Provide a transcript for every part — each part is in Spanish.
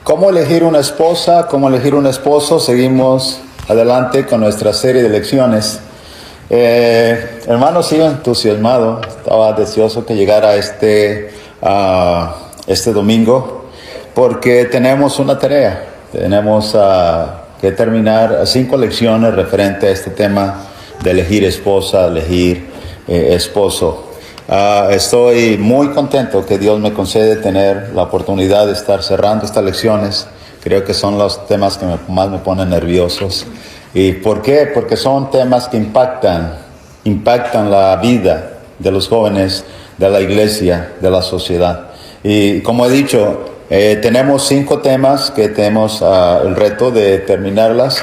¿Cómo elegir una esposa? ¿Cómo elegir un esposo? Seguimos adelante con nuestra serie de lecciones. Hermano, sigo entusiasmado. Estaba deseoso que llegara este domingo porque tenemos una tarea. Tenemos que terminar 5 lecciones referente a este tema de elegir esposa, elegir esposo. Estoy muy contento que Dios me concede tener la oportunidad de estar cerrando estas lecciones. Creo que son los temas que más me ponen nerviosos. ¿Y por qué? Porque son temas que impactan la vida de los jóvenes, de la iglesia, de la sociedad. Y como he dicho, tenemos 5 temas que tenemos el reto de terminarlas.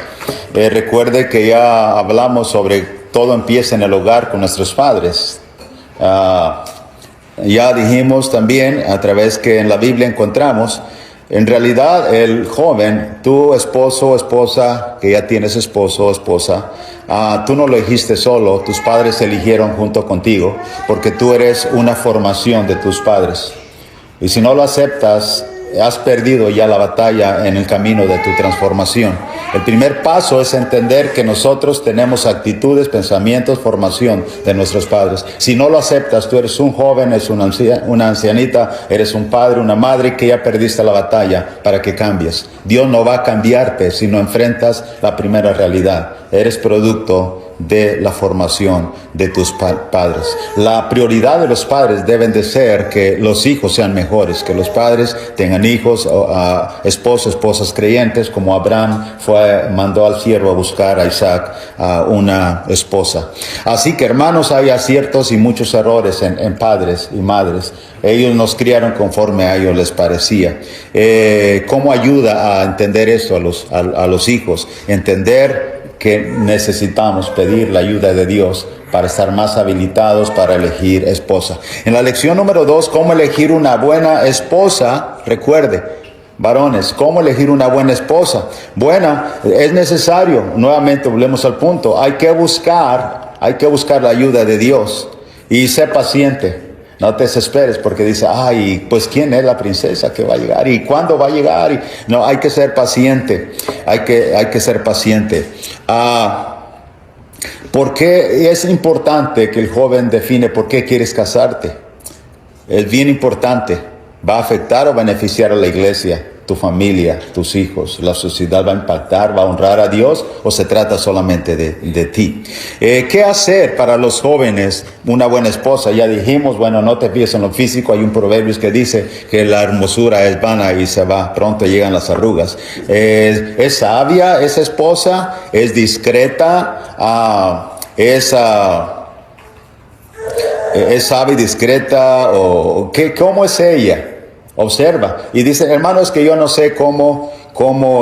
Recuerde que ya hablamos sobre todo empieza en el hogar con nuestros padres. Ya dijimos también a través que en la Biblia encontramos, en realidad el joven, tu esposo o esposa, que ya tienes esposo o esposa, tú no lo elegiste solo, tus padres se eligieron junto contigo, porque tú eres una formación de tus padres. Y si no lo aceptas, has perdido ya la batalla en el camino de tu transformación. El primer paso es entender que nosotros tenemos actitudes, pensamientos, formación de nuestros padres. Si no lo aceptas, tú eres un joven, eres una ancianita, eres un padre, una madre que ya perdiste la batalla para que cambies. Dios no va a cambiarte si no enfrentas la primera realidad. Eres producto de la formación de tus padres. La prioridad de los padres deben de ser que los hijos sean mejores, que los padres tengan hijos, esposas creyentes, como Abraham mandó al siervo a buscar a Isaac una esposa. Así que, hermanos, hay aciertos y muchos errores en padres y madres. Ellos nos criaron conforme a ellos les parecía. ¿Cómo ayuda a entender esto a los hijos? Entender que necesitamos pedir la ayuda de Dios para estar más habilitados para elegir esposa. En la lección número 2, ¿cómo elegir una buena esposa? Recuerde, varones, ¿cómo elegir una buena esposa? Bueno, es necesario, nuevamente volvemos al punto, hay que buscar la ayuda de Dios y sé paciente. No te desesperes porque dice, pues ¿quién es la princesa que va a llegar? ¿Y cuándo va a llegar? No, hay que ser paciente. Hay que ser paciente. ¿Por qué es importante que el joven define por qué quieres casarte? Es bien importante. ¿Va a afectar o beneficiar a la iglesia, tu familia, tus hijos? ¿La sociedad va a impactar, va a honrar a Dios o se trata solamente de ti? ¿Qué hacer para los jóvenes una buena esposa? Ya dijimos, bueno, no te fíes en lo físico. Hay un proverbio que dice que la hermosura es vana y se va, pronto llegan las arrugas. ¿Es sabia esa esposa? ¿Es discreta? ¿Es sabia y discreta? ¿Cómo es ella? Observa. Y dice, hermano, es que yo no sé cómo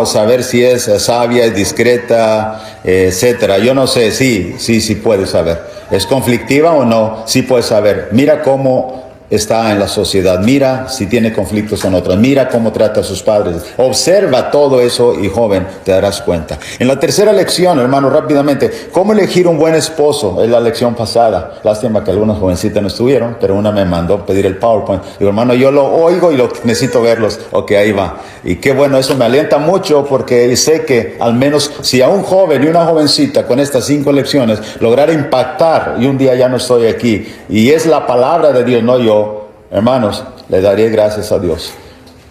saber si es sabia, es discreta, etcétera. Yo no sé. Sí puedes saber. ¿Es conflictiva o no? Sí puedes saber. Mira cómo está en la sociedad. Mira si tiene conflictos con otras. Mira cómo trata a sus padres. Observa todo eso y, joven, te darás cuenta. En la tercera lección, hermano, rápidamente, ¿cómo elegir un buen esposo? Es la lección pasada. Lástima que algunos jovencitos no estuvieron, pero una me mandó pedir el PowerPoint. Digo, hermano, yo lo oigo y necesito verlos. Ok, ahí va. Y qué bueno, eso me alienta mucho porque sé que al menos si a un joven y una jovencita con estas 5 lecciones lograra impactar y un día ya no estoy aquí y es la palabra de Dios, no yo, hermanos, le daré gracias a Dios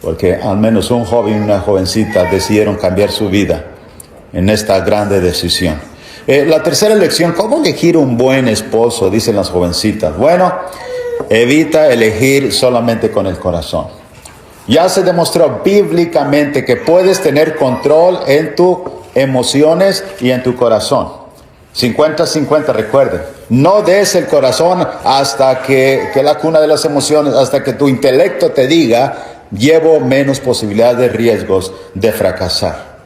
porque al menos un joven y una jovencita decidieron cambiar su vida en esta grande decisión. La tercera lección, ¿cómo elegir un buen esposo? Dicen las jovencitas. Bueno, evita elegir solamente con el corazón. Ya se demostró bíblicamente que puedes tener control en tus emociones y en tu corazón. 50-50, recuerden. No des el corazón hasta que la cuna de las emociones, hasta que tu intelecto te diga, llevo menos posibilidades de riesgos de fracasar.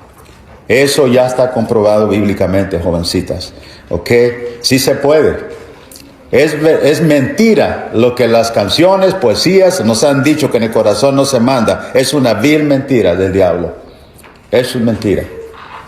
Eso ya está comprobado bíblicamente, jovencitas. ¿Ok? Sí se puede. Es mentira lo que las canciones, poesías nos han dicho que en el corazón no se manda. Es una vil mentira del diablo. Eso es mentira.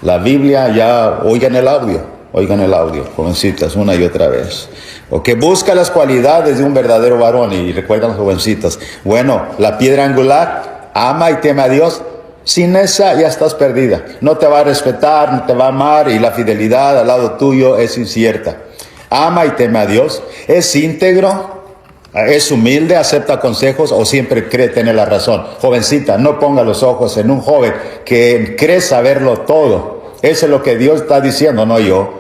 La Biblia ya, oigan el audio, jovencitas, una y otra vez. Ok, busca las cualidades de un verdadero varón y recuerdan, jovencitas. Bueno, la piedra angular, ama y teme a Dios. Sin esa ya estás perdida. No te va a respetar, no te va a amar y la fidelidad al lado tuyo es incierta. Ama y teme a Dios. Es íntegro, es humilde, acepta consejos o siempre cree tener la razón. Jovencita, no ponga los ojos en un joven que cree saberlo todo. Eso es lo que Dios está diciendo, no yo.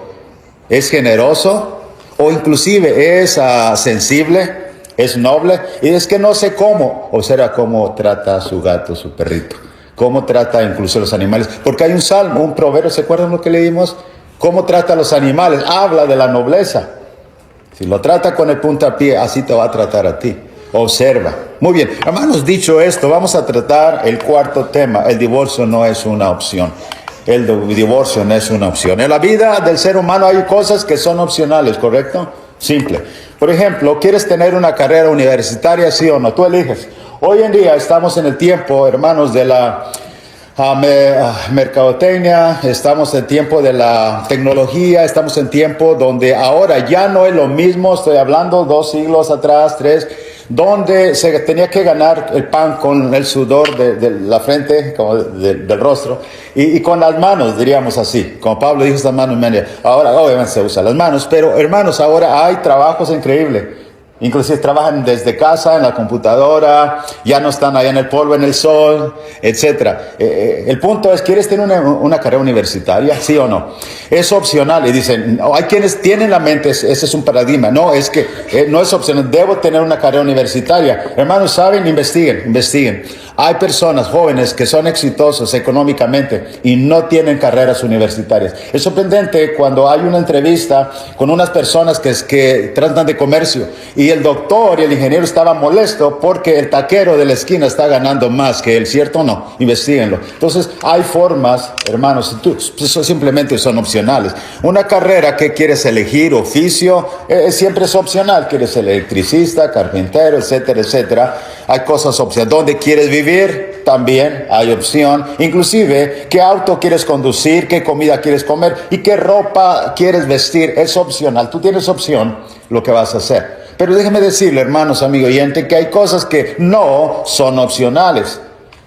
Es generoso o inclusive es sensible, es noble y es que no sé cómo. Observa cómo trata a su gato, su perrito. Cómo trata incluso a los animales. Porque hay un salmo, un proverbio, ¿se acuerdan lo que leímos? Cómo trata a los animales. Habla de la nobleza. Si lo trata con el puntapié, así te va a tratar a ti. Observa. Muy bien. Hermanos, dicho esto, vamos a tratar el cuarto tema. El divorcio no es una opción. El divorcio no es una opción. En la vida del ser humano hay cosas que son opcionales, ¿correcto? Simple. Por ejemplo, ¿quieres tener una carrera universitaria, sí o no? Tú eliges. Hoy en día estamos en el tiempo, hermanos, de la mercadotecnia, estamos en tiempo de la tecnología, estamos en tiempo donde ahora ya no es lo mismo, estoy hablando 2 siglos atrás, 3, donde se tenía que ganar el pan con el sudor de la frente, como del rostro, y con las manos, diríamos así, como Pablo dijo, estas manos media. Ahora obviamente se usan las manos, pero hermanos, ahora hay trabajos increíbles. Inclusive trabajan desde casa, en la computadora, ya no están allá en el polvo, en el sol, etcétera. El punto es, ¿quieres tener una carrera universitaria? ¿Sí o no? Es opcional. Y dicen, hay quienes tienen la mente, ese es un paradigma. No, es que no es opcional, debo tener una carrera universitaria. Hermanos, ¿saben? Investiguen. Hay personas jóvenes que son exitosos económicamente y no tienen carreras universitarias. Es sorprendente cuando hay una entrevista con unas personas que tratan de comercio y el doctor y el ingeniero estaban molestos porque el taquero de la esquina está ganando más que él, ¿cierto o no? Investíguenlo. Entonces, hay formas, hermanos, simplemente son opcionales. Una carrera que quieres elegir, oficio, siempre es opcional. Quieres ser electricista, carpintero, etcétera, etcétera. Hay cosas opcionales. ¿Dónde quieres vivir? También hay opción. Inclusive, ¿qué auto quieres conducir? ¿Qué comida quieres comer? ¿Y qué ropa quieres vestir? Es opcional. Tú tienes opción lo que vas a hacer. Pero déjeme decirle, hermanos, amigo oyente, que hay cosas que no son opcionales.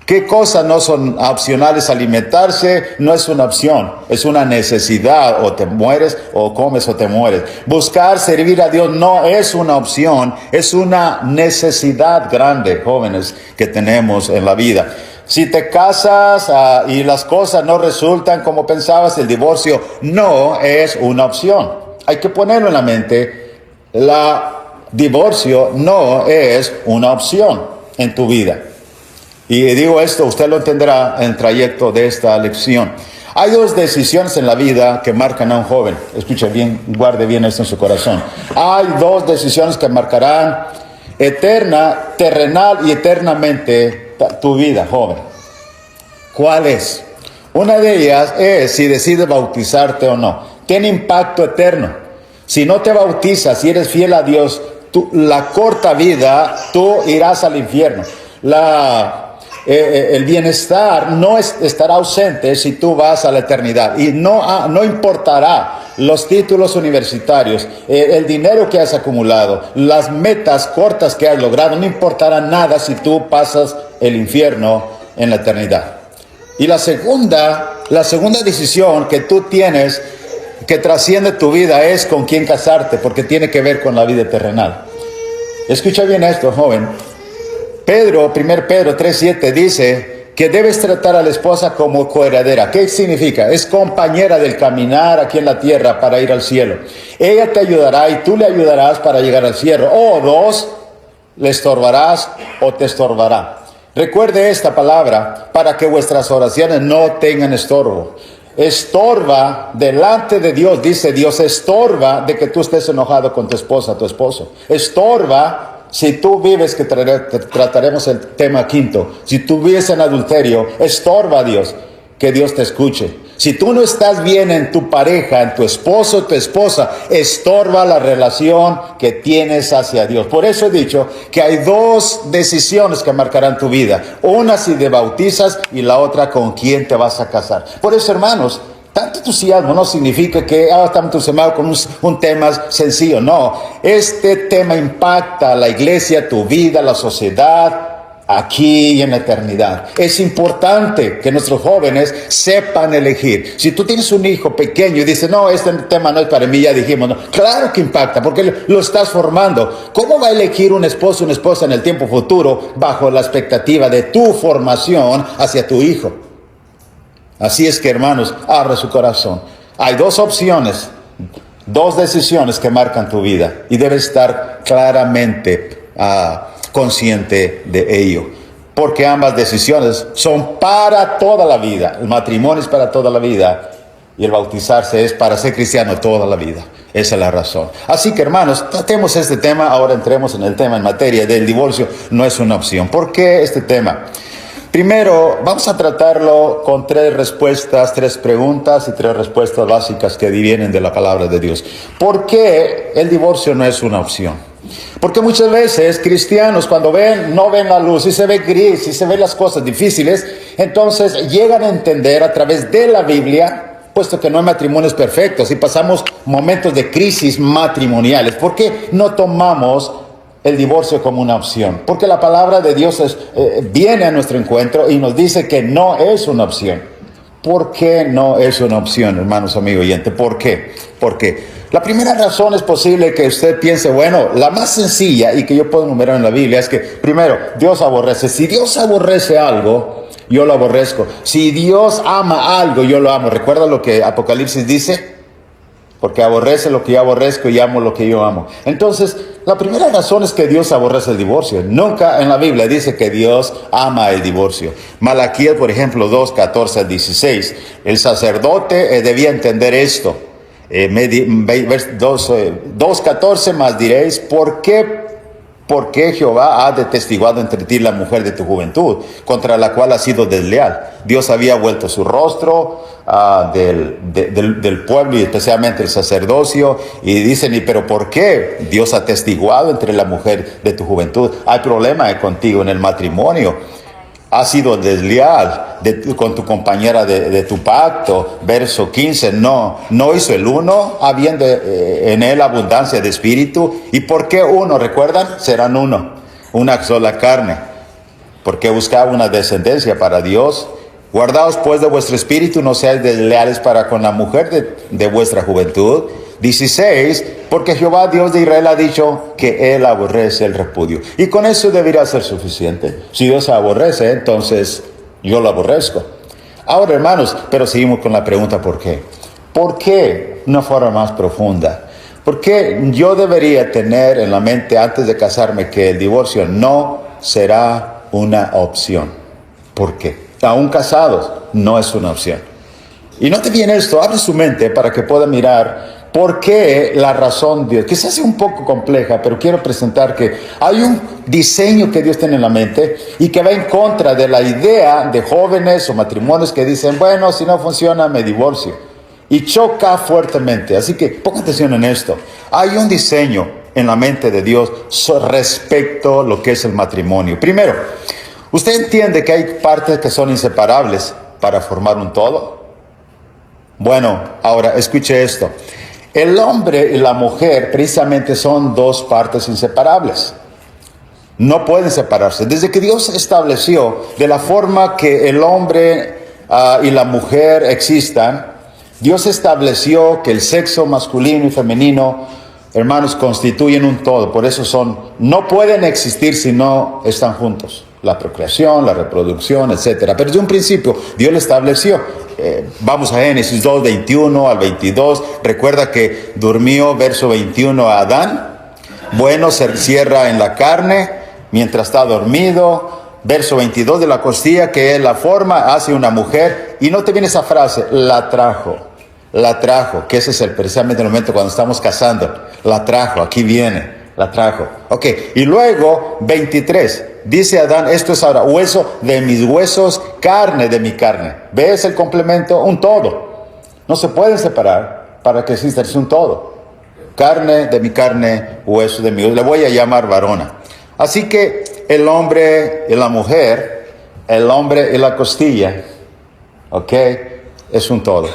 ¿Qué cosas no son opcionales? Alimentarse no es una opción, es una necesidad. O te mueres, o comes, o te mueres. Buscar servir a Dios no es una opción, es una necesidad grande, jóvenes, que tenemos en la vida. Si te casas y las cosas no resultan como pensabas, el divorcio no es una opción. Hay que ponerlo en la mente. Divorcio no es una opción en tu vida. Y digo esto, usted lo entenderá en el trayecto de esta lección. Hay 2 decisiones en la vida que marcan a un joven. Escuche bien, guarde bien esto en su corazón. Hay 2 decisiones que marcarán terrenal y eternamente tu vida, joven. ¿Cuál es? Una de ellas es si decides bautizarte o no. Tiene impacto eterno. Si no te bautizas, si eres fiel a Dios, la corta vida, tú irás al infierno. El bienestar no estará ausente si tú vas a la eternidad. Y no importará los títulos universitarios, el dinero que has acumulado, las metas cortas que has logrado, no importará nada si tú pasas el infierno en la eternidad. Y la segunda decisión que tú tienes, que trasciende tu vida, es con quién casarte, porque tiene que ver con la vida terrenal. Escucha bien esto, joven. 1 Pedro 3:7 dice que debes tratar a la esposa como coheredera. ¿Qué significa? Es compañera del caminar aquí en la tierra para ir al cielo. Ella te ayudará y tú le ayudarás para llegar al cielo. O 2, le estorbarás o te estorbará. Recuerde esta palabra para que vuestras oraciones no tengan estorbo. Estorba delante de Dios, dice Dios, estorba de que tú estés enojado con tu esposa, tu esposo. Estorba si tú vives, que trataremos el tema 5, si tú vives en adulterio, estorba a Dios, que Dios te escuche. Si tú no estás bien en tu pareja, en tu esposo o tu esposa, estorba la relación que tienes hacia Dios. Por eso he dicho que hay 2 decisiones que marcarán tu vida. Una si te bautizas y la otra con quién te vas a casar. Por eso, hermanos, tanto entusiasmo no significa que estamos entusiasmados con un tema sencillo. No, este tema impacta a la iglesia, tu vida, la sociedad, aquí y en la eternidad. Es importante que nuestros jóvenes sepan elegir. Si tú tienes un hijo pequeño y dices, no, este tema no es para mí, ya dijimos, no. Claro que impacta, porque lo estás formando. ¿Cómo va a elegir un esposo o una esposa en el tiempo futuro bajo la expectativa de tu formación hacia tu hijo? Así es que, hermanos, abra su corazón. Hay dos opciones, dos decisiones que marcan tu vida y debes estar claramente consciente de ello, porque ambas decisiones son para toda la vida. El matrimonio es para toda la vida y el bautizarse es para ser cristiano toda la vida. Esa es la razón. Así que, hermanos, tratemos este tema. Ahora entremos en el tema, en materia del divorcio. No es una opción. ¿Por qué este tema? Primero, vamos a tratarlo con tres respuestas, tres preguntas y tres respuestas básicas que vienen de la palabra de Dios. ¿Por qué el divorcio no es una opción? Porque muchas veces cristianos, cuando no ven la luz y se ve gris y se ven las cosas difíciles, entonces llegan a entender a través de la Biblia, puesto que no hay matrimonios perfectos y pasamos momentos de crisis matrimoniales. ¿Por qué no tomamos el divorcio como una opción? Porque la palabra de Dios viene a nuestro encuentro y nos dice que no es una opción. ¿Por qué no es una opción, hermanos, amigos oyentes? ¿Por qué? Porque la primera razón es posible que usted piense, bueno, la más sencilla y que yo puedo enumerar en la Biblia es que, primero, Dios aborrece. Si Dios aborrece algo, yo lo aborrezco. Si Dios ama algo, yo lo amo. ¿Recuerda lo que Apocalipsis dice? Porque aborrece lo que yo aborrezco y amo lo que yo amo. Entonces, la primera razón es que Dios aborrece el divorcio. Nunca en la Biblia dice que Dios ama el divorcio. Malaquías, por ejemplo, 2, 14 al 16. El sacerdote debía entender esto. 2:14 más diréis, ¿por qué Jehová ha detestiguado entre ti la mujer de tu juventud, contra la cual has sido desleal? Dios había vuelto su rostro del pueblo y especialmente el sacerdocio, y dicen, pero ¿por qué Dios ha atestiguado entre la mujer de tu juventud? Hay problema contigo en el matrimonio. Has sido desleal con tu compañera de tu pacto. Verso 15, no hizo el uno, habiendo en él abundancia de espíritu. ¿Y por qué uno? ¿Recuerdan? Serán uno, una sola carne. Porque buscaba una descendencia para Dios. Guardaos pues de vuestro espíritu, no seáis desleales para con la mujer de vuestra juventud. 16, porque Jehová Dios de Israel ha dicho que él aborrece el repudio. Y con eso debería ser suficiente. Si Dios aborrece, entonces yo lo aborrezco. Ahora, hermanos, pero seguimos con la pregunta ¿por qué? ¿Por qué una forma más profunda? ¿Por qué yo debería tener en la mente antes de casarme que el divorcio no será una opción? ¿Por qué? Aún casados, no es una opción. Y note bien esto, abre su mente para que pueda mirar por qué la razón de Dios. Quizás sea un poco compleja, pero quiero presentar que hay un diseño que Dios tiene en la mente y que va en contra de la idea de jóvenes o matrimonios que dicen, bueno, si no funciona, me divorcio. Y choca fuertemente. Así que ponga atención en esto. Hay un diseño en la mente de Dios respecto a lo que es el matrimonio. Primero, ¿usted entiende que hay partes que son inseparables para formar un todo? Bueno, ahora escuche esto. El hombre y la mujer precisamente son dos partes inseparables. No pueden separarse. Desde que Dios estableció de la forma que el hombre y la mujer existan, Dios estableció que el sexo masculino y femenino, hermanos, constituyen un todo. Por eso no pueden existir si no están juntos. La procreación, la reproducción, etcétera. Pero desde un principio Dios lo estableció. Vamos a Génesis 2, 21 al 22. Recuerda que durmió, verso 21, a Adán. Bueno, se cierra en la carne mientras está dormido. Verso 22, de la costilla que es la forma, hace una mujer. Y no te viene esa frase, la trajo, que ese es precisamente el momento cuando estamos casando. La trajo, aquí viene. La trajo. Ok, y luego 23, dice Adán, esto es ahora hueso de mis huesos, carne de mi carne. ¿Ves el complemento? Un todo. No se pueden separar para que exista, es un todo. Carne de mi carne, hueso de mi hueso. Le voy a llamar varona. Así que el hombre y la mujer, el hombre y la costilla, ok, es un todo.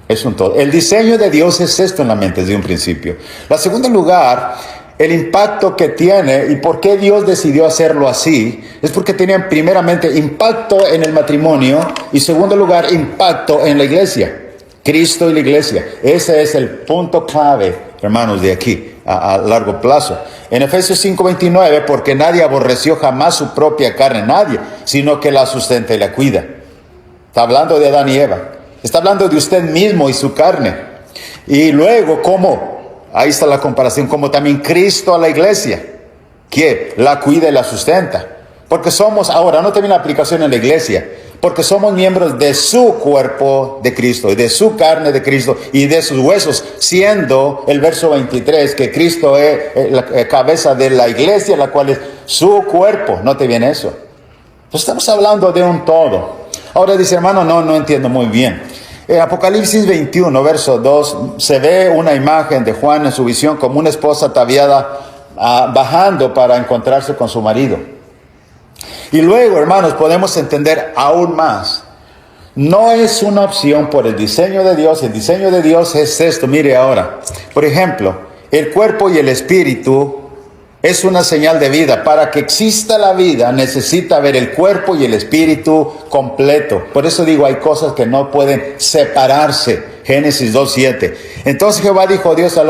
Es un todo. El diseño de Dios es esto en la mente desde un principio. En segundo lugar, el impacto que tiene y por qué Dios decidió hacerlo así, es porque tenían primeramente impacto en el matrimonio y segundo lugar impacto en la iglesia, Cristo y la iglesia. Ese es el punto clave, hermanos, de aquí a largo plazo. En Efesios 5:29, porque nadie aborreció jamás su propia carne, nadie, sino que la sustenta y la cuida. Está hablando de Adán y Eva. Está hablando de usted mismo y su carne. Y luego, ¿cómo? Ahí está la comparación, como también Cristo a la iglesia, que la cuida y la sustenta. Porque somos, ahora no tiene aplicación en la iglesia, porque somos miembros de su cuerpo de Cristo, y de su carne de Cristo, y de sus huesos, siendo el verso 23, que Cristo es la cabeza de la iglesia, la cual es su cuerpo. ¿No te viene eso? Entonces estamos hablando de un todo. Ahora dice, hermano, no entiendo muy bien. En Apocalipsis 21, verso 2, se ve una imagen de Juan en su visión como una esposa ataviada bajando para encontrarse con su marido. Y luego, hermanos, podemos entender aún más. No es una opción por el diseño de Dios. El diseño de Dios es esto. Mire ahora. Por ejemplo, el cuerpo y el espíritu es una señal de vida. Para que exista la vida necesita ver el cuerpo y el espíritu completo. Por eso digo, hay cosas que no pueden separarse. Génesis 2:7. Entonces Jehová dijo, Dios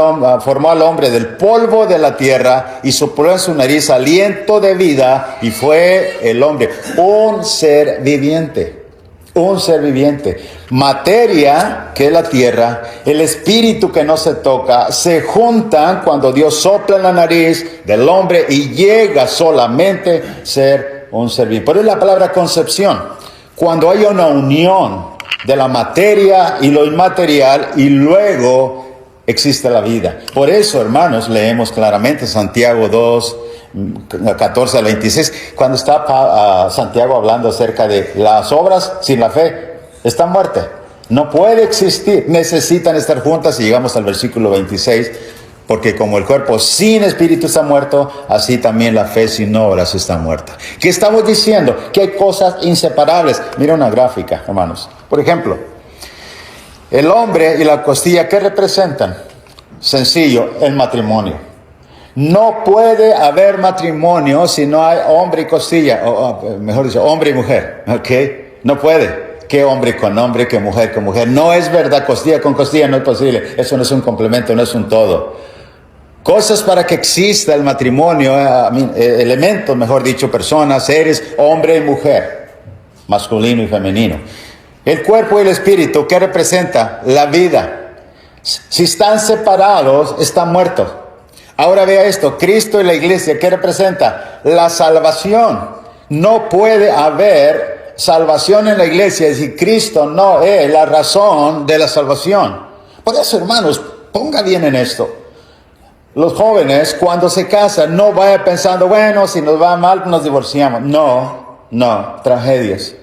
formó al hombre del polvo de la tierra y sopló en su nariz aliento de vida y fue el hombre un ser viviente. Un ser viviente. Materia, que es la tierra, el espíritu que no se toca, se juntan cuando Dios sopla en la nariz del hombre y llega solamente a ser un ser viviente. Por eso la palabra concepción. Cuando hay una unión de la materia y lo inmaterial y luego existe la vida. Por eso, hermanos, leemos claramente Santiago 2, 14 al 26, cuando está Santiago hablando acerca de las obras sin la fe, están muertas, no puede existir, necesitan estar juntas. Y llegamos al versículo 26, porque como el cuerpo sin espíritu está muerto, así también la fe sin obras está muerta. ¿Qué estamos diciendo? Que hay cosas inseparables. Mira una gráfica, hermanos. Por ejemplo, el hombre y la costilla, ¿qué representan? Sencillo, el matrimonio. No puede haber matrimonio si no hay hombre y costilla, o mejor dicho, hombre y mujer, ¿ok? No puede. ¿Qué hombre con hombre, qué mujer con mujer? No es verdad, costilla con costilla no es posible. Eso no es un complemento, no es un todo. Cosas para que exista el matrimonio, elementos, mejor dicho, personas, seres, hombre y mujer, masculino y femenino. El cuerpo y el espíritu, ¿qué representa? La vida. Si están separados, están muertos. Ahora vea esto, Cristo y la iglesia, ¿qué representa? La salvación. No puede haber salvación en la iglesia si Cristo no es la razón de la salvación. Por eso, hermanos, ponga bien en esto. Los jóvenes, cuando se casan, no vayan pensando, bueno, si nos va mal, nos divorciamos. No, tragedias.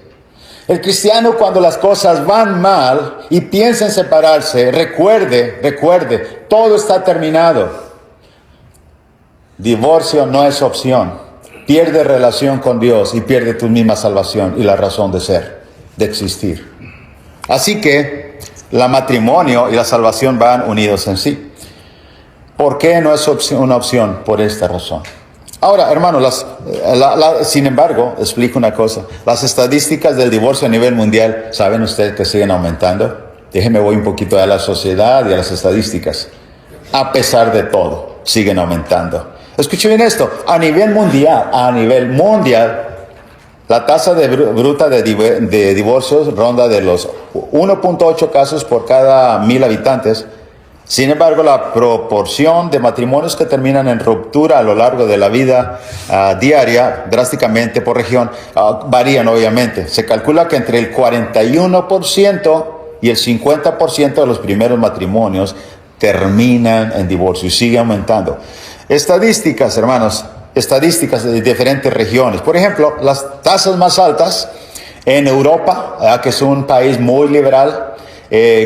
El cristiano, cuando las cosas van mal y piensa en separarse, recuerde, todo está terminado. Divorcio no es opción. Pierde relación con Dios y pierde tu misma salvación y la razón de ser, de existir. Así que el matrimonio y la salvación van unidos en sí. ¿Por qué no es una opción? Por esta razón. Ahora, hermanos, sin embargo, explico una cosa. Las estadísticas del divorcio a nivel mundial, ¿saben ustedes que siguen aumentando? Déjenme voy un poquito a la sociedad y a las estadísticas. A pesar de todo, siguen aumentando. Escuchen bien esto, a nivel mundial, la tasa bruta de divorcios ronda de los 1.8 casos por cada 1,000 habitantes. Sin embargo, la proporción de matrimonios que terminan en ruptura a lo largo de la vida diaria, drásticamente por región, varían obviamente. Se calcula que entre el 41% y el 50% de los primeros matrimonios terminan en divorcio y sigue aumentando. Estadísticas, hermanos, estadísticas de diferentes regiones. Por ejemplo, las tasas más altas en Europa, que es un país muy liberal,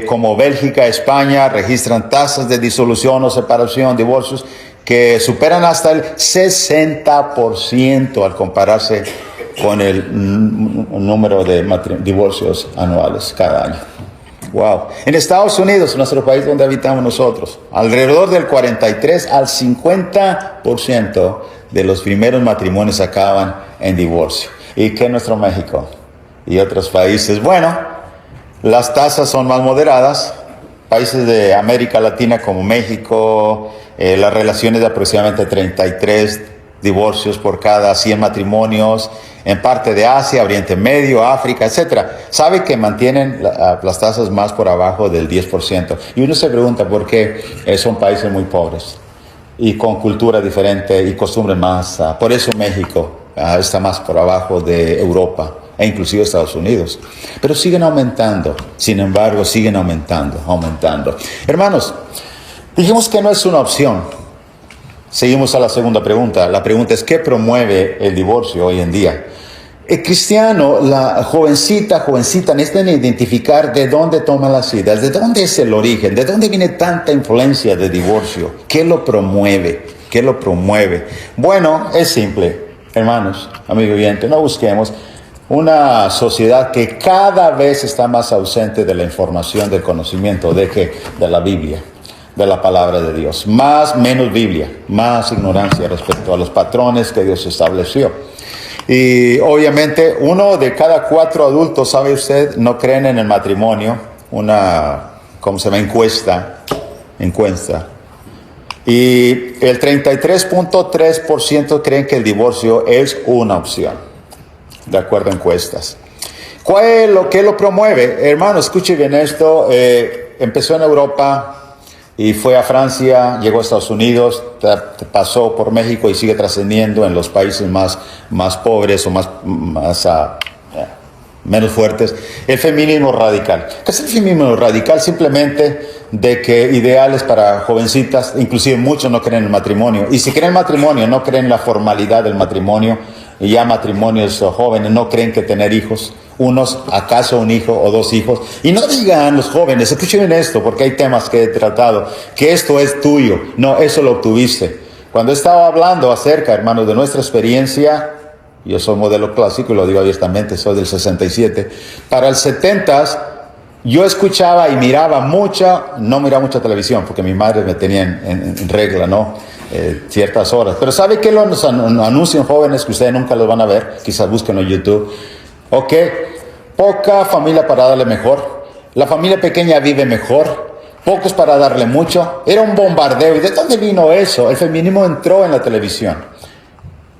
como Bélgica, España, registran tasas de disolución o separación, divorcios, que superan hasta el 60% al compararse con el número de divorcios anuales cada año. Wow. En Estados Unidos, nuestro país donde habitamos nosotros, alrededor del 43 al 50% de los primeros matrimonios acaban en divorcio. ¿Y qué en nuestro México? Y otros países. Bueno, las tasas son más moderadas. Países de América Latina como México, las relaciones de aproximadamente 33 divorcios por cada 100 matrimonios, en parte de Asia, Oriente Medio, África, etcétera. Sabe que mantienen las tasas más por abajo del 10%. Y uno se pregunta por qué son países muy pobres y con cultura diferente y costumbres más. Por eso México está más por abajo de Europa e inclusive Estados Unidos. Pero siguen aumentando, sin embargo, siguen aumentando. Hermanos, dijimos que no es una opción. Seguimos a la segunda pregunta. La pregunta es, ¿qué promueve el divorcio hoy en día? El cristiano, la jovencita, necesitan identificar de dónde toman las ideas, de dónde es el origen, de dónde viene tanta influencia de divorcio. ¿Qué lo promueve? Bueno, es simple, hermanos, amigo oyente, no busquemos una sociedad que cada vez está más ausente de la información, del conocimiento, de la Biblia, de la palabra de Dios. Menos Biblia, más ignorancia respecto a los patrones que Dios estableció. Y obviamente 1 de cada 4 adultos, ¿sabe usted?, no creen en el matrimonio. Encuesta. Y el 33.3% creen que el divorcio es una opción, de acuerdo a encuestas. ¿Qué lo promueve? Hermano, escuche bien esto. Empezó en Europa y fue a Francia, llegó a Estados Unidos, pasó por México y sigue trascendiendo en los países más pobres o menos fuertes. El feminismo radical. ¿Qué es el feminismo radical? Simplemente de que ideales para jovencitas, inclusive muchos no creen en el matrimonio. Y si creen en el matrimonio, no creen en la formalidad del matrimonio. Y ya matrimonios jóvenes no creen que tener hijos. Unos, acaso un hijo o 2 hijos. Y no digan los jóvenes, escuchen esto, porque hay temas que he tratado, que esto es tuyo. No, eso lo obtuviste. Cuando estaba hablando acerca, hermanos, de nuestra experiencia, yo soy modelo clásico y lo digo abiertamente, soy del 67. Para el 70, yo escuchaba y miraba no miraba mucha televisión, porque mi madre me tenía en regla, ¿no? Ciertas horas. Pero ¿sabe qué los anuncian jóvenes que ustedes nunca los van a ver? Quizás búsquenlo en YouTube. Ok, poca familia para darle mejor, la familia pequeña vive mejor, pocos para darle mucho. Era un bombardeo. ¿Y de dónde vino eso? El feminismo entró en la televisión,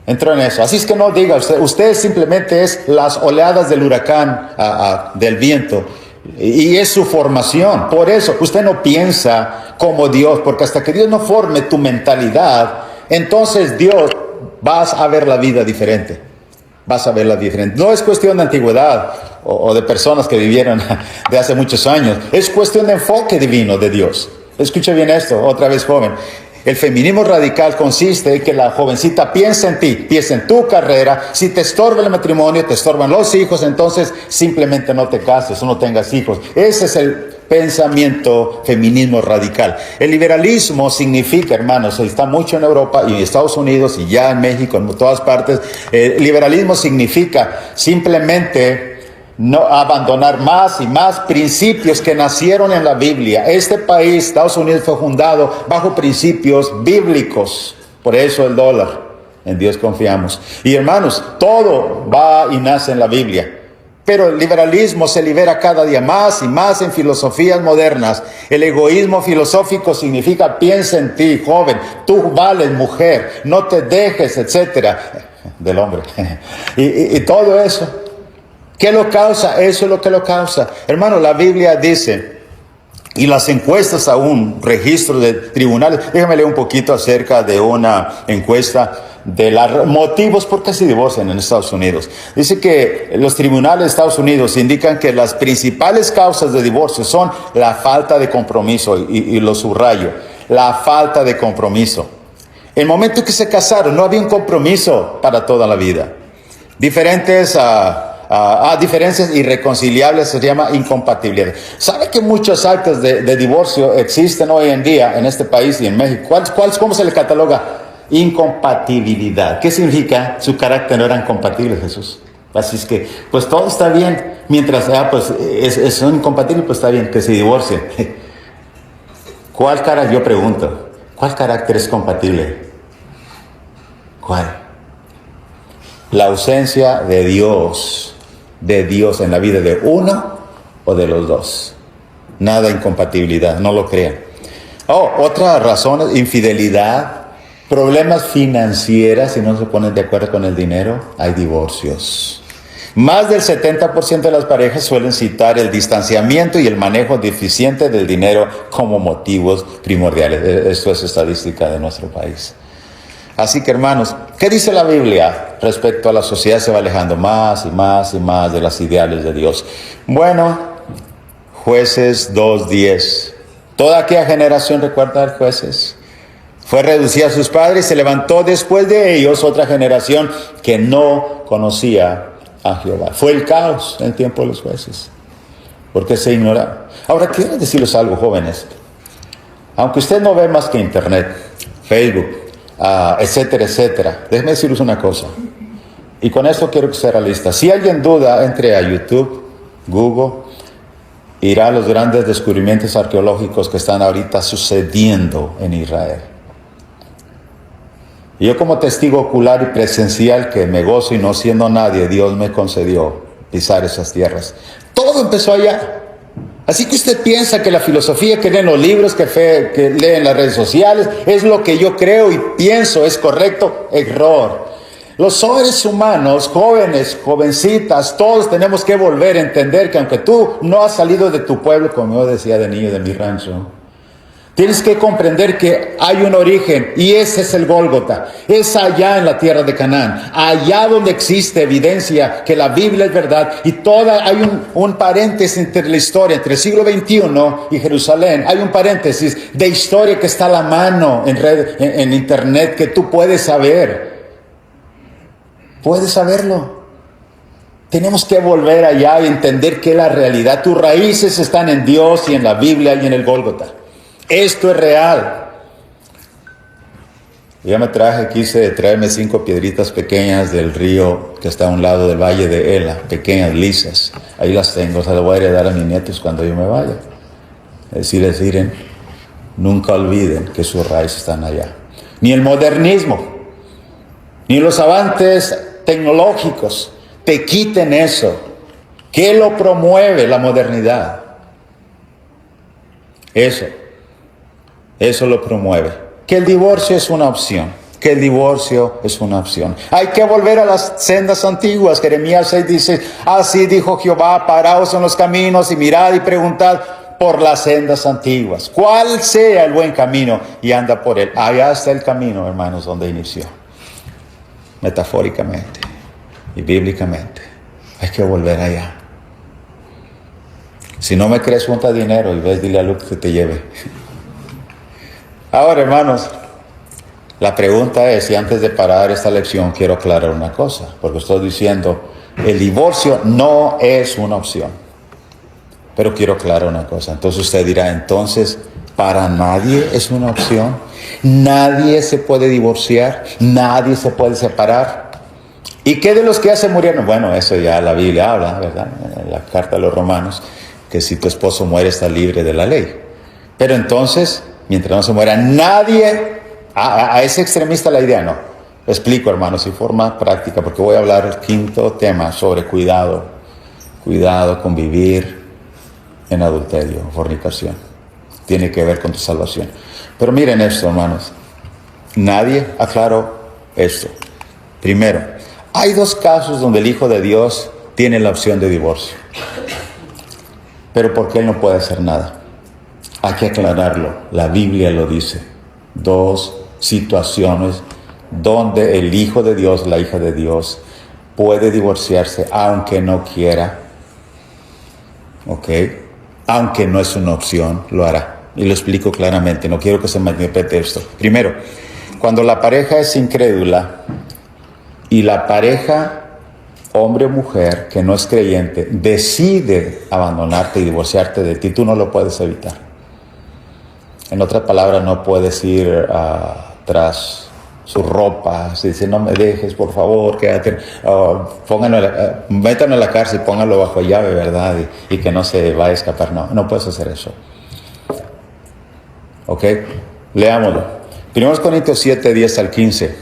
entró en eso. Así es que no diga usted simplemente es las oleadas del huracán, del viento, y es su formación. Por eso usted no piensa como Dios, porque hasta que Dios no forme tu mentalidad, entonces Dios vas a ver la vida diferente. No es cuestión de antigüedad o de personas que vivieron de hace muchos años. Es cuestión de enfoque divino de Dios. Escuche bien esto, otra vez joven. El feminismo radical consiste en que la jovencita piensa en ti, piensa en tu carrera. Si te estorba el matrimonio, te estorban los hijos, entonces simplemente no te cases o no tengas hijos. Ese es el pensamiento feminismo radical. El liberalismo significa, hermanos, está mucho en Europa y en Estados Unidos y ya en México, en todas partes. El liberalismo significa simplemente no abandonar más y más principios que nacieron en la Biblia. Este país, Estados Unidos, fue fundado bajo principios bíblicos. Por eso el dólar. En Dios confiamos. Y hermanos, todo va y nace en la Biblia. Pero el liberalismo se libera cada día más y más en filosofías modernas. El egoísmo filosófico significa piensa en ti, joven, tú vales, mujer, no te dejes, etcétera, del hombre. Y todo eso. ¿Qué lo causa? Eso es lo que lo causa. Hermano, la Biblia dice, y las encuestas aún, registros de tribunales, déjame leer un poquito acerca de una encuesta de los motivos por qué se divorcian en Estados Unidos. Dice que los tribunales de Estados Unidos indican que las principales causas de divorcio son la falta de compromiso, y lo subrayo, la falta de compromiso. El momento que se casaron no había un compromiso para toda la vida. Diferencias irreconciliables se llama incompatibilidad. ¿Sabe que muchos actos de divorcio existen hoy en día en este país y en México? ¿Cómo se le cataloga? Incompatibilidad. ¿Qué significa? Su carácter no eran compatibles, Jesús. Así es que, pues todo está bien. Mientras pues son incompatibles, pues está bien que se divorcien. ¿Cuál carácter? Yo pregunto, ¿cuál carácter es compatible? ¿Cuál? La ausencia de Dios en la vida de uno o de los dos. Nada incompatibilidad, no lo crean. Otra razón es infidelidad, problemas financieros, si no se ponen de acuerdo con el dinero, hay divorcios. Más del 70% de las parejas suelen citar el distanciamiento y el manejo deficiente del dinero como motivos primordiales. Esto es estadística de nuestro país. Así que, hermanos, ¿qué dice la Biblia respecto a la sociedad? Se va alejando más y más y más de las ideales de Dios. Bueno, Jueces 2:10. Toda aquella generación, ¿recuerda a Jueces? Fue reducida a sus padres y se levantó después de ellos otra generación que no conocía a Jehová. Fue el caos en el tiempo de los jueces, porque se ignoraba. Ahora, quiero decirles algo, jóvenes. Aunque usted no ve más que internet, Facebook, etcétera, etcétera, déjeme decirles una cosa. Y con esto quiero que sea realista. Si alguien duda, entre a YouTube, Google, irá a los grandes descubrimientos arqueológicos que están ahorita sucediendo en Israel. Y yo, como testigo ocular y presencial, que me gozo y no siendo nadie, Dios me concedió pisar esas tierras. Todo empezó allá. Así que usted piensa que la filosofía que lee en los libros, que lee en las redes sociales, es lo que yo creo y pienso es correcto. Error. Los seres humanos, jóvenes, jovencitas, todos tenemos que volver a entender que aunque tú no has salido de tu pueblo, como yo decía de niño de mi rancho, tienes que comprender que hay un origen y ese es el Gólgota. Es allá en la tierra de Canaán, allá donde existe evidencia que la Biblia es verdad y hay un paréntesis entre la historia, entre el siglo XXI y Jerusalén. Hay un paréntesis de historia que está a la mano en internet que tú puedes saber. Puedes saberlo. Tenemos que volver allá y entender que la realidad, tus raíces están en Dios y en la Biblia y en el Gólgota. Esto es real. Yo quise traerme 5 piedritas pequeñas del río que está a un lado del valle de Ela, pequeñas, lisas. Ahí las tengo, se las voy a heredar a mis nietos cuando yo me vaya. Es decir, nunca olviden que sus raíces están allá. Ni el modernismo, ni los avances tecnológicos te quiten eso. ¿Qué lo promueve? La modernidad. Eso lo promueve. Que el divorcio es una opción. Hay que volver a las sendas antiguas. Jeremías 6 dice, así dijo Jehová, paraos en los caminos y mirad y preguntad por las sendas antiguas. ¿Cuál sea el buen camino? Y anda por él. Allá está el camino, hermanos, donde inició. Metafóricamente y bíblicamente. Hay que volver allá. Si no me crees, junta dinero y ves, dile a Luke que te lleve. Ahora, hermanos, la pregunta es, y antes de parar esta lección, quiero aclarar una cosa, porque estoy diciendo, el divorcio no es una opción. Pero quiero aclarar una cosa. Entonces usted dirá, entonces, ¿para nadie es una opción? ¿Nadie se puede divorciar? ¿Nadie se puede separar? ¿Y qué de los que ya se murieron? Bueno, eso ya la Biblia habla, ¿verdad? En la carta a los Romanos, que si tu esposo muere está libre de la ley. Pero entonces, mientras no se muera nadie, a ese extremista la idea no. Lo explico, hermanos, y forma práctica, porque voy a hablar el 5º tema sobre cuidado con vivir en adulterio, fornicación. Tiene que ver con tu salvación. Pero miren esto, hermanos. Nadie aclaró esto. Primero, hay 2 casos donde el Hijo de Dios tiene la opción de divorcio. Pero ¿por qué él no puede hacer nada? Hay que aclararlo. La Biblia lo dice. 2 situaciones donde el Hijo de Dios, la hija de Dios, puede divorciarse aunque no quiera. ¿Ok? Aunque no es una opción, lo hará. Y lo explico claramente. No quiero que se malinterprete esto. Primero, cuando la pareja es incrédula y la pareja, hombre o mujer, que no es creyente, decide abandonarte y divorciarte de ti, tú no lo puedes evitar. En otras palabras, no puedes ir tras su ropa, se dice, no me dejes, por favor, quédate, métanlo en la cárcel, pónganlo bajo llave, ¿verdad? Y que no se va a escapar. No, no puedes hacer eso. ¿Ok? Leámoslo. 1 Corintios 7, 10 al 15.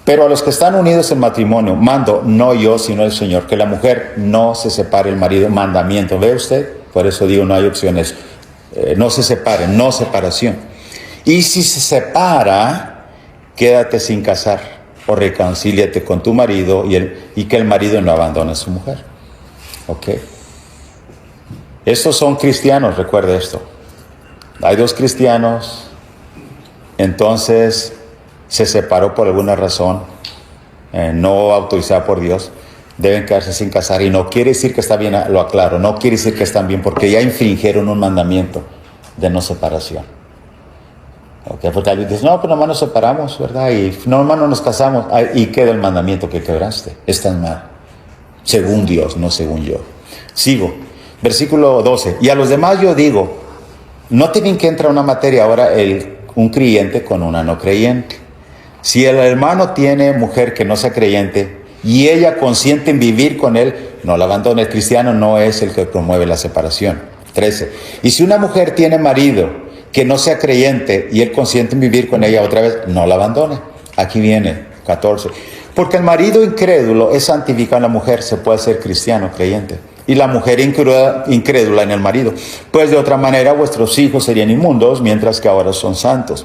Pero a los que están unidos en matrimonio, mando, no yo, sino el Señor, que la mujer no se separe del marido. Mandamiento. ¿Ve usted? Por eso digo, no hay opciones. No se separen, no separación. Y si se separa, quédate sin casar o reconcíliate con tu marido y que el marido no abandone a su mujer. ¿Ok? Estos son cristianos, recuerde esto. Hay dos cristianos, entonces se separó por alguna razón, no autorizada por Dios, deben quedarse sin casar. Y no quiere decir que está bien, lo aclaro, no quiere decir que están bien, porque ya infringieron un mandamiento de no separación. Okay, porque alguien dice, no, pues nomás nos separamos, ¿verdad? Y nomás no nos casamos. Y queda el mandamiento que quebraste. Estás mal. Según Dios, no según yo. Sigo. Versículo 12. Y a los demás yo digo, no tienen que entrar una materia ahora un creyente con una no creyente. Si el hermano tiene mujer que no sea creyente y ella consiente en vivir con él, no la abandone. El cristiano no es el que promueve la separación. 13. Y si una mujer tiene marido que no sea creyente y él consiente en vivir con ella otra vez, no la abandone. Aquí viene, 14. Porque el marido incrédulo es santificado en la mujer, se puede ser cristiano, creyente. Y la mujer incrédula en el marido. Pues de otra manera vuestros hijos serían inmundos, mientras que ahora son santos.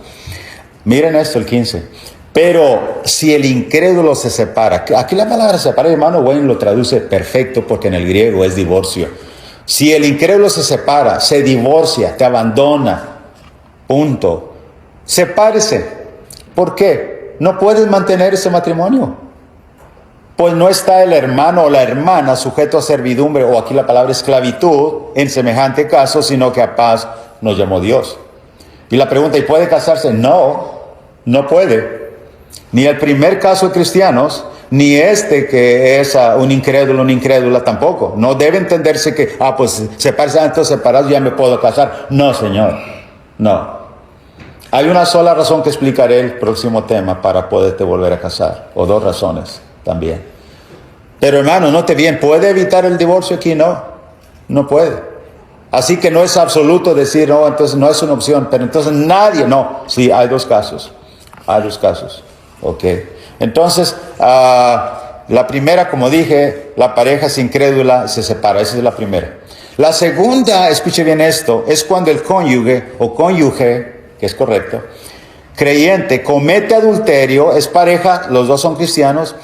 Miren esto, el 15. Pero si el incrédulo se separa, aquí la palabra separa, hermano Wayne lo traduce perfecto porque en el griego es divorcio. Si el incrédulo se separa, se divorcia, te abandona, punto. Sepárese. ¿Por qué? No puedes mantener ese matrimonio. Pues no está el hermano o la hermana sujeto a servidumbre, o aquí la palabra esclavitud, en semejante caso, sino que a paz nos llamó Dios. Y la pregunta, ¿y puede casarse? No, no puede. Ni el primer caso de cristianos, ni este que es un incrédulo, una incrédula tampoco. No debe entenderse que, pues separados, entonces separados ya me puedo casar. No, Señor, no. Hay una sola razón que explicaré el próximo tema para poderte volver a casar, o dos razones también. Pero hermano, note bien, ¿puede evitar el divorcio aquí? No, no puede. Así que no es absoluto decir, no, entonces no es una opción, pero entonces nadie, no. Sí, hay dos casos, ok. Entonces, la primera, como dije, la pareja es incrédula, se separa, esa es la primera. La segunda, escuche bien esto, es cuando el cónyuge o cónyuge, que es correcto, creyente, comete adulterio, es pareja, los dos son cristianos,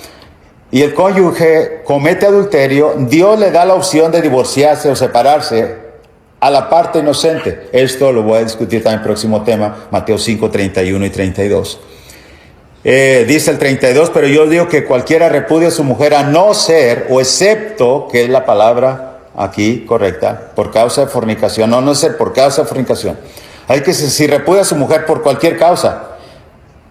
y el cónyuge comete adulterio, Dios le da la opción de divorciarse o separarse a la parte inocente. Esto lo voy a discutir también en el próximo tema, Mateo 5, 31 y 32. Dice el 32, pero yo digo que cualquiera repudie a su mujer a no ser, o excepto, que es la palabra aquí correcta, por causa de fornicación, no ser por causa de fornicación. Hay que si repudia a su mujer por cualquier causa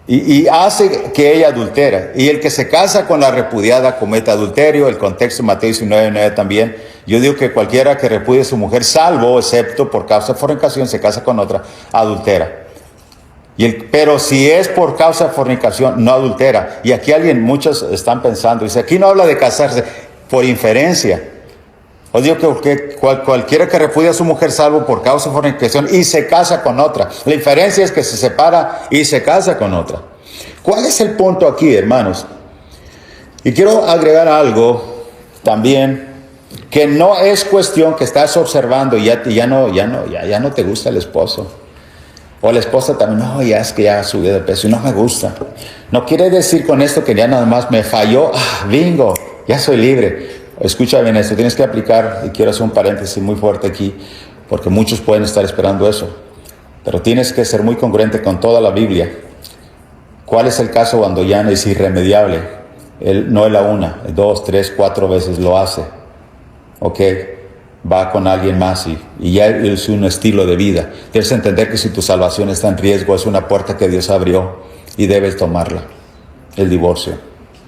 y hace que ella adultera, y el que se casa con la repudiada comete adulterio, el contexto de Mateo 19:9 también. Yo digo que cualquiera que repudie a su mujer, salvo, excepto por causa de fornicación, se casa con otra, adultera. Pero si es por causa de fornicación, no adultera. Y aquí muchos están pensando, dice, aquí no habla de casarse por inferencia. Os digo que cualquiera que repudia a su mujer salvo por causa de fornicación y se casa con otra. La inferencia es que se separa y se casa con otra. ¿Cuál es el punto aquí, hermanos? Y quiero agregar algo también, que no es cuestión que estás observando y ya no te gusta el esposo. O la esposa también, no, ya es que ya subió de peso y no me gusta. No quiere decir con esto que ya nada más me falló, bingo, ya soy libre. Escucha bien esto, tienes que aplicar, y quiero hacer un paréntesis muy fuerte aquí, porque muchos pueden estar esperando eso, pero tienes que ser muy congruente con toda la Biblia. ¿Cuál es el caso cuando ya es irremediable? No es la una, 2, 3, 4 veces lo hace, ok, va con alguien más y ya es un estilo de vida. Debes entender que si tu salvación está en riesgo, es una puerta que Dios abrió y debes tomarla. El divorcio,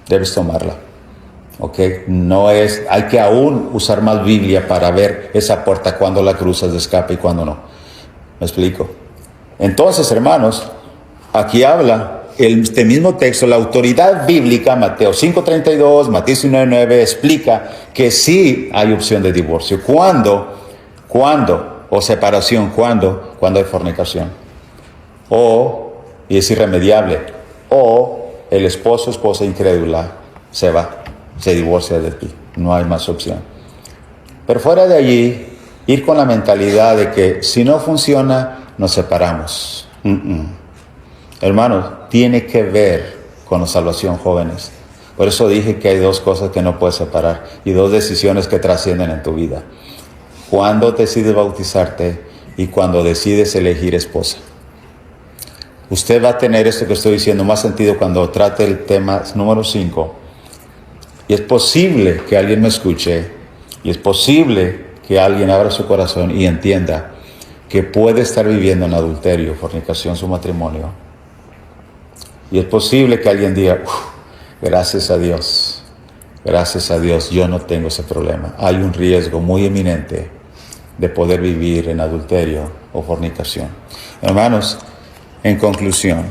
debes tomarla. Ok, hay que aún usar más Biblia para ver esa puerta cuando la cruzas de escape y cuando no. ¿Me explico? Entonces, hermanos, aquí habla este mismo texto, la autoridad bíblica, Mateo 5:32, Mateo 19:9, explica que sí hay opción de divorcio. ¿Cuándo? O separación, ¿cuándo? Cuando hay fornicación. Y es irremediable. O el esposo o esposa incrédula se va, se divorcia de ti. No hay más opción. Pero fuera de allí, ir con la mentalidad de que si no funciona, nos separamos. Hermanos, tiene que ver con la salvación, jóvenes. Por eso dije que hay dos cosas que no puedes separar y dos decisiones que trascienden en tu vida. Cuando decides bautizarte y cuando decides elegir esposa. Usted va a tener esto que estoy diciendo más sentido cuando trate el tema número 5. Y es posible que alguien me escuche y es posible que alguien abra su corazón y entienda que puede estar viviendo en adulterio, fornicación, su matrimonio. Y es posible que alguien diga, gracias a Dios, yo no tengo ese problema. Hay un riesgo muy eminente de poder vivir en adulterio o fornicación. Hermanos, en conclusión,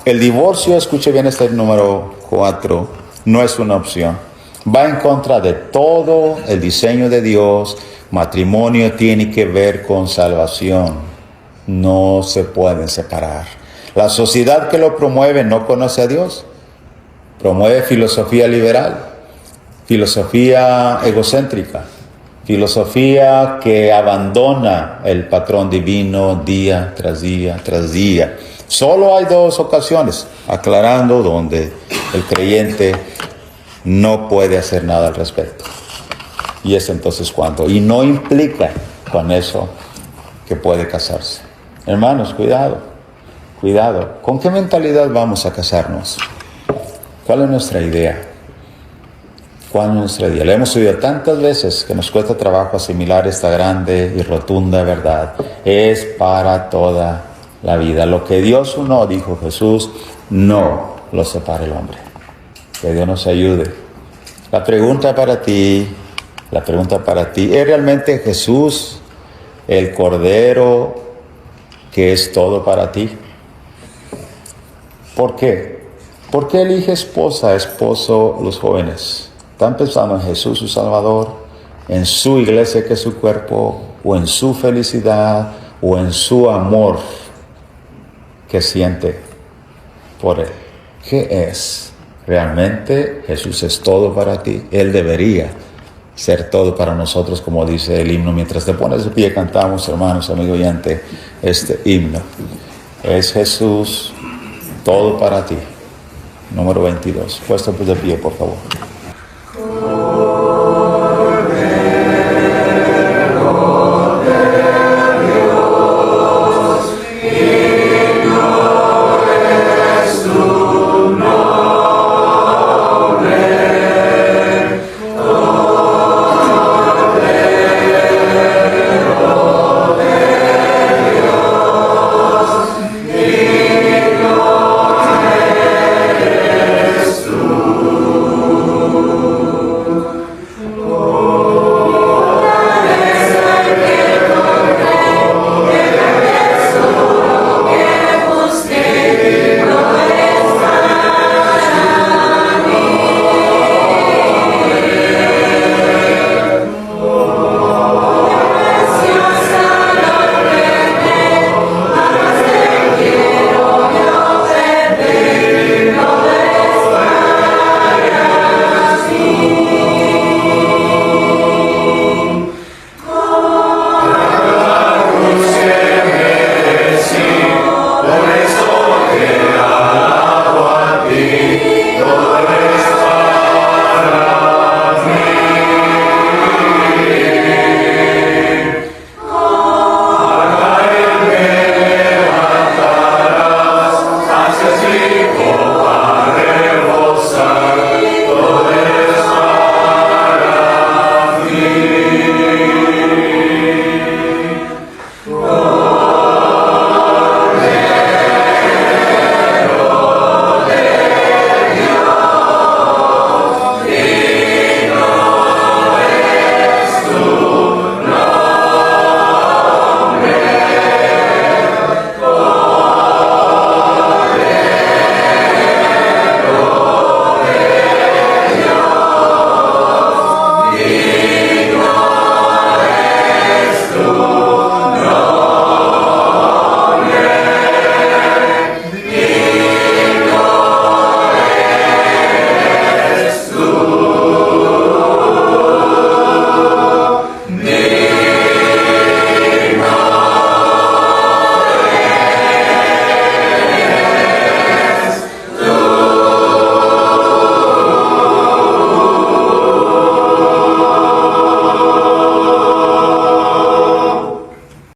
el divorcio, escuche bien este número 4, no es una opción. Va en contra de todo el diseño de Dios. Matrimonio tiene que ver con salvación. No se pueden separar. La sociedad que lo promueve no conoce a Dios. Promueve filosofía liberal, filosofía egocéntrica, filosofía que abandona el patrón divino día tras día tras día. Solo hay dos ocasiones, aclarando, donde el creyente no puede hacer nada al respecto. Y es entonces cuando. Y no implica con eso que puede casarse. Hermanos, cuidado. ¿Con qué mentalidad vamos a casarnos? ¿Cuál es nuestra idea? La hemos oído tantas veces que nos cuesta trabajo asimilar esta grande y rotunda verdad. Es para toda la vida. Lo que Dios unó, dijo Jesús, no lo separa el hombre. Que Dios nos ayude. La pregunta para ti, ¿es realmente Jesús el Cordero que es todo para ti? ¿Por qué? ¿Por qué elige esposo los jóvenes? ¿Están pensando en Jesús, su Salvador, en su iglesia que es su cuerpo, o en su felicidad, o en su amor que siente por Él? ¿Qué es? ¿Realmente Jesús es todo para ti? Él debería ser todo para nosotros, como dice el himno. Mientras te pones de pie, cantamos, hermanos, amigo oyente, este himno. Es Jesús todo para ti. Número 22. Puesto de pie, por favor.